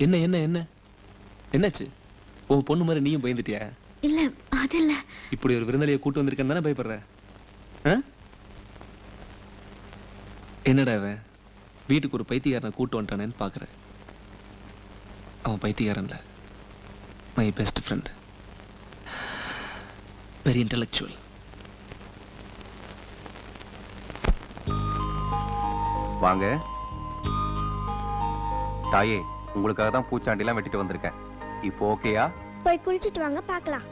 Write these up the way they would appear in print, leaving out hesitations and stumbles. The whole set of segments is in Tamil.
என்ன என்ன என்ன என்னாச்சு? உன் பொண்ணு மாதிரி நீயும் பயந்துட்டியா? இல்ல அது இல்ல. இப்படி ஒரு விருந்தாளியை கூட்டு வந்திருக்கேன்னு தானே பயப்படுற? என்னடா அவன் வீட்டுக்கு ஒரு பைத்தியக்காரனை கூட்டு வந்துட்டானேன்னு பாக்குற. அவன் பைத்தியக்காரன் இல்ல, my best friend. Very intellectual. வாங்க தாயே, உங்களுக்காக தான் பூச்சாண்டிலாம் வெட்டிட்டு வந்திருக்கேன். இப்போ ஓகேயா? போய் குளிச்சிட்டு வாங்க பார்க்கலாம்.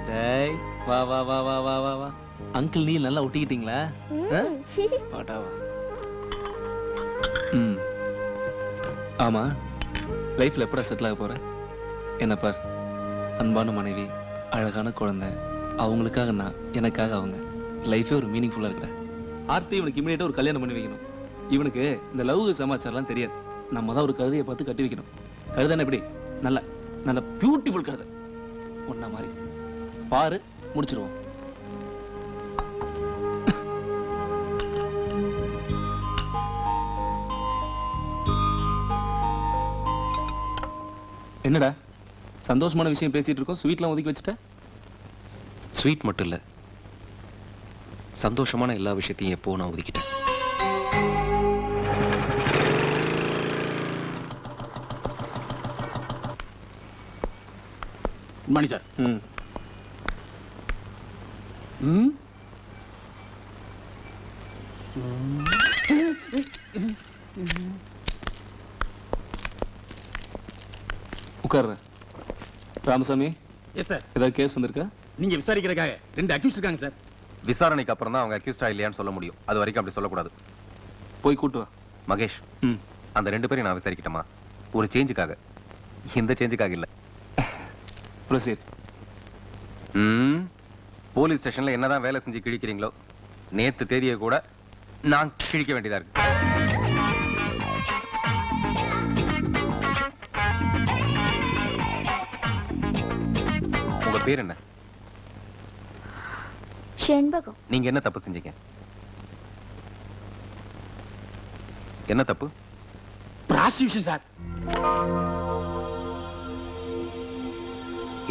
டேய் வா வா வா வா வா வா வா. அங்கிள் நீ நல்லா ஒட்டிக்கிட்டீங்களா? பாட்டாவா? ஆமா, லைஃப்ல எப்படா செட்டில் ஆக போற? என்ன பார், அன்பான மனைவி, அழகான குழந்தை, அவங்களுக்காக நான், எனக்காக அவங்க. லைஃபே ஒரு மீனிங்ஃபுல்லா இருக்குடா. ஆர்த்தி இவனுக்கு இமிடியேட்டா ஒரு கல்யாணம் பண்ணி வைக்கணும். இவனுக்கு இந்த லவ் சமாச்சாரம்லாம் தெரியாது. நம்ம தான் ஒரு கழுதையை பார்த்து கட்டி வைக்கணும். கழுதானே எப்படி? நல்ல நல்ல பியூட்டிஃபுல் கழுதை, ஒன்ன மாதிரி பாரு, முடிச்சிருவோம். என்னடா சந்தோஷமான விஷயம் பேசிட்டு இருக்கோம், ஸ்வீட்லாம் ஒதுக்கி வச்சுட்ட? ஸ்வீட் மட்டும் இல்ல, சந்தோஷமான எல்லா விஷயத்தையும் எப்போ நான் ஒதுக்கிட்டேன். மணி சார். உட்கார்ற. ராமசாமி. Yes sir. ஏதாவது கேஸ் வந்திருக்கா? நீங்க விசாரிக்கிறதுக்காக 2 அக்யூஸ்ட் இருக்காங்க சார். விசாரணைக்கு அப்புறம் தான் அவங்க அக்யூஸ்டா இல்லையான்னு சொல்ல முடியும். அது வரைக்கும் அப்படி சொல்லக்கூடாது. போய் கூட்டு வா. மகேஷ், அந்த 2 பேரையும் நான் விசாரிக்கிட்டமா? ஒரு சேஞ்சுக்காக. இந்த சேஞ்சுக்காக இல்ல. போலீஸ் ஸ்டேஷன்ல என்னதான் வேலை செஞ்சு கிழிக்கிறீங்களோ, நேத்து தேதியை கூட நான் கிழிக்க வேண்டியதா இருக்கு. உங்க பேர் என்ன? செண்பகம். நீங்க என்ன தப்பு செஞ்சீங்க? என்ன தப்பு? Prostitution sir.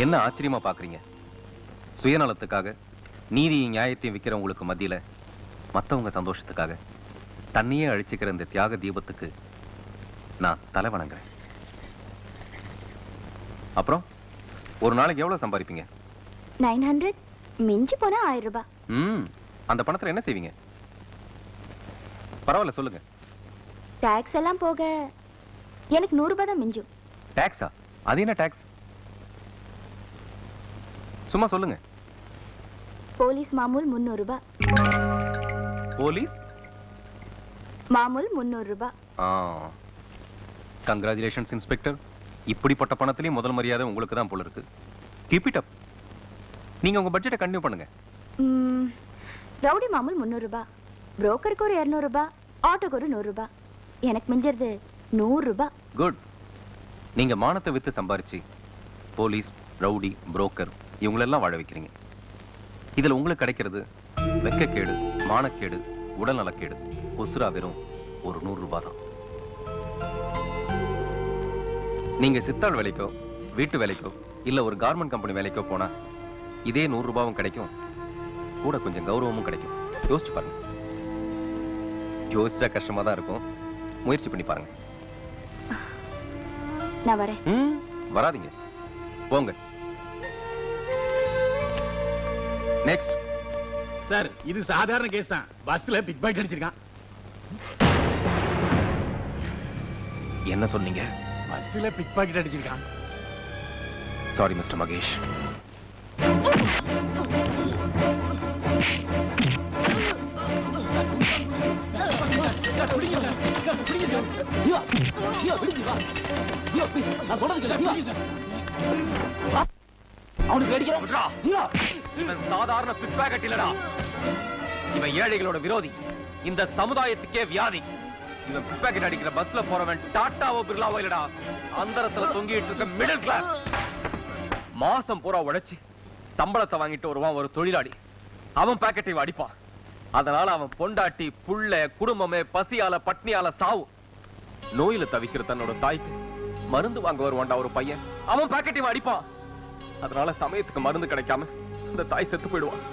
என்ன ஆச்சரியமா பாக்குறீங்க? சுயநலத்துக்காக நீதியும் நியாயத்தையும் விக்கிறவங்களுக்கு மத்தியில மத்தவங்க சந்தோஷத்துக்காக தண்ணியே அழிச்சுக்கிற இந்த தியாக தீபத்துக்கு நான் தலை வணங்குறேன். அப்புறம் ஒரு நாளைக்கு எவ்வளவு சம்பாதிப்பீங்க? 900, மிஞ்சி போனா 1000 ரூபாய். அந்த பணத்துல என்ன செய்வீங்க? பரவாயில்ல சொல்லுங்க. டாக்ஸ் எல்லாம் போக எனக்கு 100 ரூபாய் தான் மிஞ்சும். டாக்ஸா? அது என்ன டாக்ஸ்? சும்மா சொல்லுங்க. போலீஸ் மாமூல் 300 ரூபாய். போலீஸ் மாமூல் 300 ரூபாய். Congratulations inspector. இப்படிப்பட்ட பணத்திலேயே முதல் மரியாதை உங்களுக்கு தான் போல இருக்கு. Keep it up. நீங்க உங்க பட்ஜெட்டை கண்டினியூ பண்ணுங்க. ரவுடி மாமூல் 300 ரூபாய், புரோக்கருக்கு ஒரு 200 ரூபாய், ஆட்டோக்கு ஒரு 100 ரூபாய், எனக்கு மிஞ்சறது 100 ரூபாய். குட். நீங்க மானத்தை வித்து சம்பாரிச்சு போலீஸ், ரவுடி, புரோக்கர் இவங்களெல்லாம் வாழ வைக்கிறீங்க. இதுல உங்களுக்கு கிடைக்கிறது வெக்கக்கேடு, மானக்கேடு, உடல் நலக்கேடு. உசுரா வெறும் ஒரு 100 ரூபாய் தான். நீங்க சித்தாள் வேலைக்கோ, வீட்டு வேலைக்கோ, இல்ல ஒரு கார்மெண்ட் கம்பெனி வேலைக்கோ போனா இதே 100 ரூபாயும் கிடைக்கும், கூட கொஞ்சம் கௌரவமும் கிடைக்கும். யோசிச்சு பாருங்க. யோசிச்சா கஷ்டமா தான் இருக்கும், முயற்சி பண்ணி பாருங்க. நான் வரேன். வராதீங்க, போங்க. நெக்ஸ்ட். சார், இது சாதாரண கேஸ் தான். பஸ்ல பிக் பாக்கெட் அடிச்சிருக்கான். என்ன சொன்னீங்க? பஸ்ல பிக் பாக்கெட் அடிச்சிருக்கான். Sorry mister Mahesh. சாதாரண பிக் பாக்கெட் இல்லடா, இவன் ஏழைகளோட விரோதி, இந்த சமுதாயத்துக்கே வியாதி. இவன் பிக் பாக்கெட் அடிக்கிற பஸ்ல போறவன் டாட்டாவோ பிர்லாவோ இல்லடா, அந்தரத்துல தொங்கிட்டு இருக்க மிடில் கிளாஸ். மாசம் பூரா உழைச்சு சம்பளத்தை வாங்கிட்டு வருவான் ஒரு தொழிலாளி. அவன் பாக்கெட்டை அடிப்பான். அதனால அவன் பொண்டாட்டி, புள்ள, குடும்பமே பசியால பட்னியால சாவு. நோயில தவிக்கிற தன்னோட தாய்க்கு மருந்து வாங்க வருவான்டா ஒரு பையன். அவன் பாக்கெட்டையும் அடிப்பான். அதனால சமயத்துக்கு மருந்து கிடைக்காம அந்த தாய் செத்து போயிடுவான்.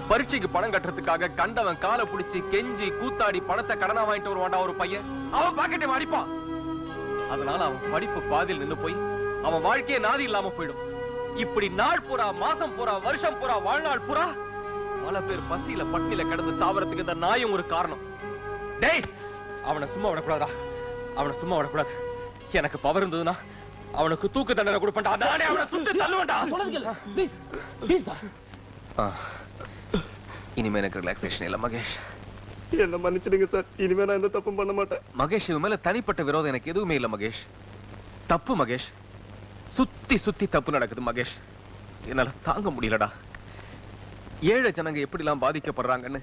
பரீட்சைக்கு பணம் கட்டுறதுக்காக கண்டவன் காலை பிடிச்சி கெஞ்சி கூத்தாடி பணத்தை கடனா வாங்கிட்டு வருவான்டா ஒரு பையன். அவன் பாக்கெட்டையும் அடிப்பான். அதனால அவன் படிப்பு பாதியில் நின்னு போய் அவன் வாழ்க்கையே நாதி இல்லாம போயிடும். இப்படி நாள் பூரா, மாசம் பூரா, வருஷம் பூரா, வாழ்நாள் பூரா பல பேர் பசியில பட்டினில கிடந்து சாவறதுக்கு இந்த நாயும் ஒரு காரணம். டேய், அவனை சும்மா விடக்கூடாதா? அவனை சும்மா விடக்கூடாது. எனக்கு பவர் இருந்ததுன்னா அவனுக்கு தூக்கு தண்டனை கொடுப்பேன்டா. நானே அவனை சுட்டு தள்ளுவேன்டா. இனிமே எனக்கு ரிலாக்ஸேஷன் இல்ல மகேஷ். என்ன மன்னிச்சிடுங்க சார். இனிமே நான் எந்த தப்பும் பண்ண மாட்டேன். மகேஷ், இவன் மேல தனிப்பட்ட விரோதம் எனக்கு எதுவுமே இல்ல மகேஷ். தப்பு மகேஷ், சுத்தி சுத்தி தப்பு நடக்குது மகேஷ். என்னால தாங்க முடியலடா. ஏழை ஜனங்க எப்படிலாம் பாதிக்கப்படுறாங்கன்னு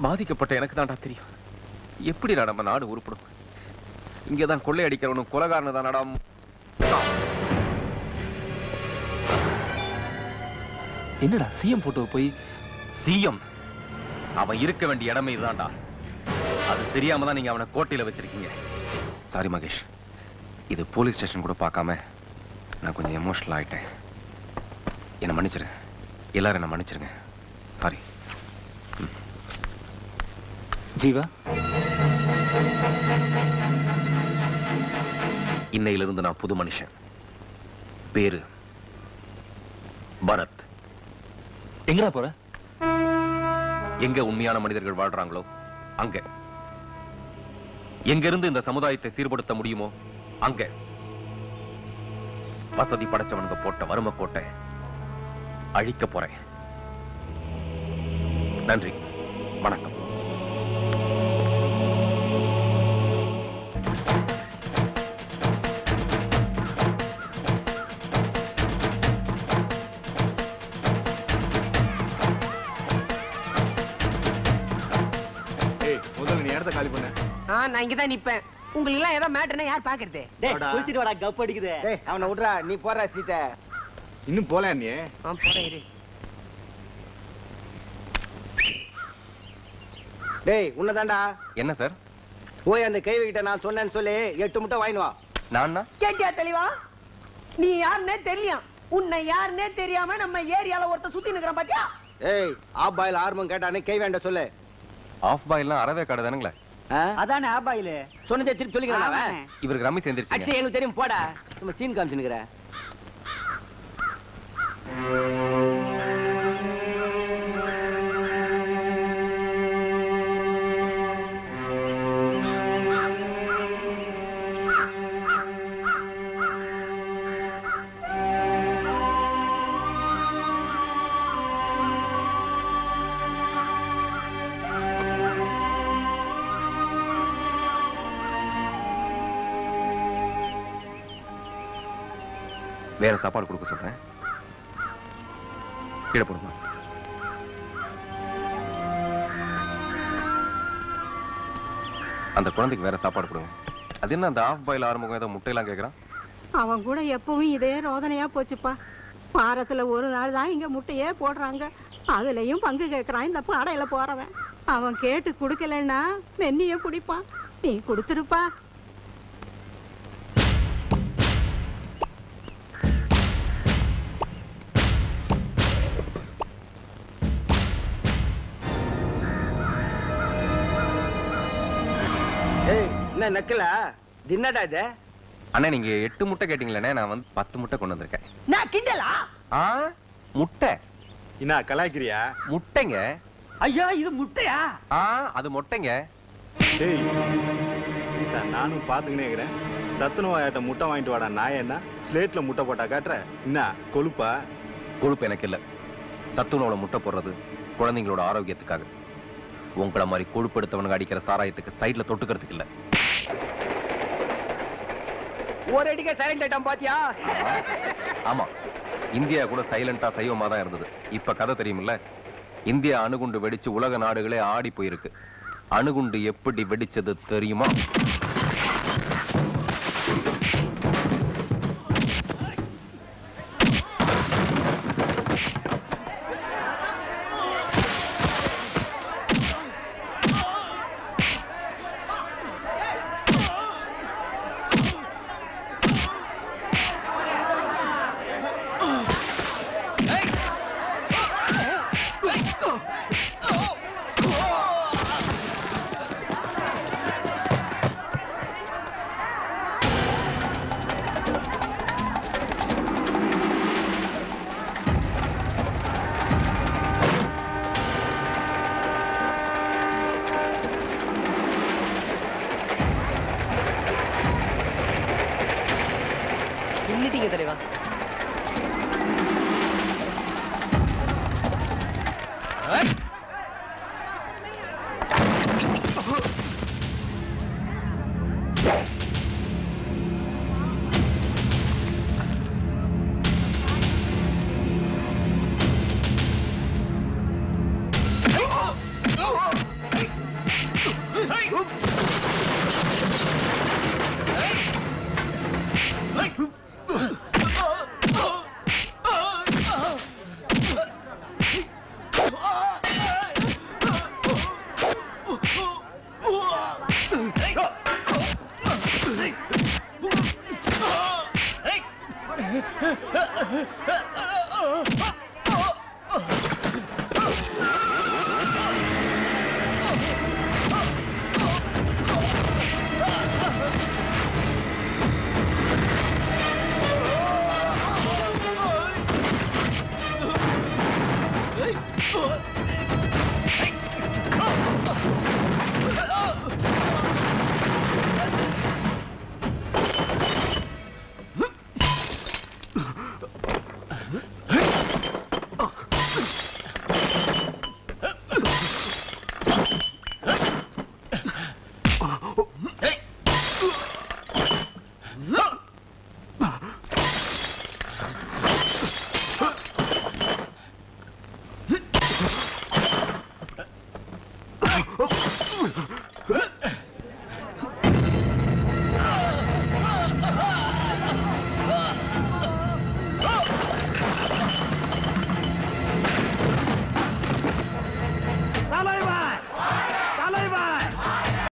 பாதிக்கப்பட்ட எனக்கு தான்டா தெரியும். எப்படிடா நம்ம நாடு உருப்படும்? இங்கதான் கொள்ளை அடிக்கிறவனும் கொலைகாரனு தானடா. என்னடா சிஎம் போட்டோ போய்? சிஎம் அவன் இருக்க வேண்டிய இடமே இதுதான்டா. அது தெரியாம தான் நீங்க அவனை கோட்டையில வச்சிருக்கீங்க. சாரி மகேஷ், இது போலீஸ் ஸ்டேஷன் கூட பார்க்காம நான் கொஞ்சம் எமோஷனல் ஆயிட்டேன். என்ன மன்னிச்சிரு. எல்லாரும் என்ன மன்னிச்சிருங்க. சாரி. ஜீவா, இன்னையிலிருந்து நான் புது மனுஷன். பேரு பரத். எங்கடா போற? எங்க உண்மையான மனிதர்கள் வாழ்றாங்களோ அங்க. எங்க இருந்து இந்த சமுதாயத்தை சீர்படுத்த முடியுமோ அங்க. வசதி படைச்சவனுங்க போட்ட வறுமை கோட்டை அழிக்க போறேன். நன்றி, வணக்கம். முதல்ல நீ இடத்த காலி பண்ண. நான் இங்கதான் நிப்பேன். உங்களுக்கு எல்லாம் ஏதோ மேட்டர்னா யார் பாக்குறது? குளிச்சிட்டு வாடா, கப் அடிக்குது. அவனை விடுறா, நீ போற சீட்ட. இன்னும் போல நீ. போறேன். டேய், உன்னதான்டா. என்ன சார்? போய் அந்த கைவி கிட்ட நான் சொன்னேன்னு சொல்லி 8 முட்டை வாங்கிட்டு வா. நான் கேட்டியா தெளிவா? நீ யாருன்னே தெரியும். உன்னை யாருன்னே தெரியாம நம்ம ஏரியால ஒருத்த சுத்தி நிக்கிறான் பாத்தியா? ஏய், ஆப் பாயில் ஆர்மம் கேட்டானே கை வேண்ட சொல்லு. ஆஃப் பாயில்லாம் அறவே கடை தானுங்களே. அதானே ஆபாயில சொன்னதே திருப்பி சொல்லிக்கிறேன் அவன். இவருக்கு ரம்மி சேர்ந்துருச்சு. அச்சே, எனக்கு தெரியும், போடா. நம்ம சீன் காமிச்சுன்னுக்குற. வேற சாப்பாடு கொடுக்க சொல்றேன். கீழே போடுமா. அந்த குழந்தைக்கு வேற சாப்பாடு கொடுங்க. அது என்ன அந்த ஆஃப் பாயில் ஆரம்பம் ஏதோ முட்டையெல்லாம் கேட்கறான்? அவன் கூட எப்பவும் இதே ரோதனையா போச்சுப்பா. வாரத்துல ஒரு நாள் தான் இங்க முட்டையே போடுறாங்க. அதுலயும் பங்கு கேட்கறான் இந்த பாடையில போறவன். அவன் கேட்டு குடுக்கலன்னா மென்னிய குடிப்பான். நீ கொடுத்துருப்பா. என்ன நக்கல? தின்னடா இது? அண்ணா, நீங்க 8 முட்டை கேட்டீங்களே, நான் வந்து 10 முட்டை கொண்டு வந்திருக்கேன். நான் கிண்டலா? முட்டை என்ன கலாய்க்கிறியா? முட்டைங்க. ஐயா, இது முட்டையா? அது முட்டைங்க. டேய், நானும் பாத்துக்கினே இருக்கிறேன். சத்துணவாயாட்ட முட்டை வாங்கிட்டு வாடா. நான் என்ன ஸ்லேட்ல முட்டை போட்டா காட்டுற? என்ன கொழுப்பா? கொழுப்பு எனக்கு இல்ல. சத்துணவுல முட்டை போடுறது குழந்தைங்களோட ஆரோக்கியத்துக்காக. உங்களை மாதிரி கொழுப்பு எடுத்தவனுக்கு அடிக்கிற சாராயத்துக்கு சைட்ல தொட்டுக்கிறதுக்கு இல்ல. ஒரு அடிக்க சைலண்ட் ஆயிட்டான் பாத்தியா? ஆமா, இந்தியா கூட சைலண்டா சைவமா தான் இருந்தது. இப்ப கதை தெரியுமில்ல. இந்தியா அணுகுண்டு வெடிச்சு உலக நாடுகளே ஆடி போயிருக்கு. அணுகுண்டு எப்படி வெடிச்சது தெரியுமா? வாங்க தலைவா.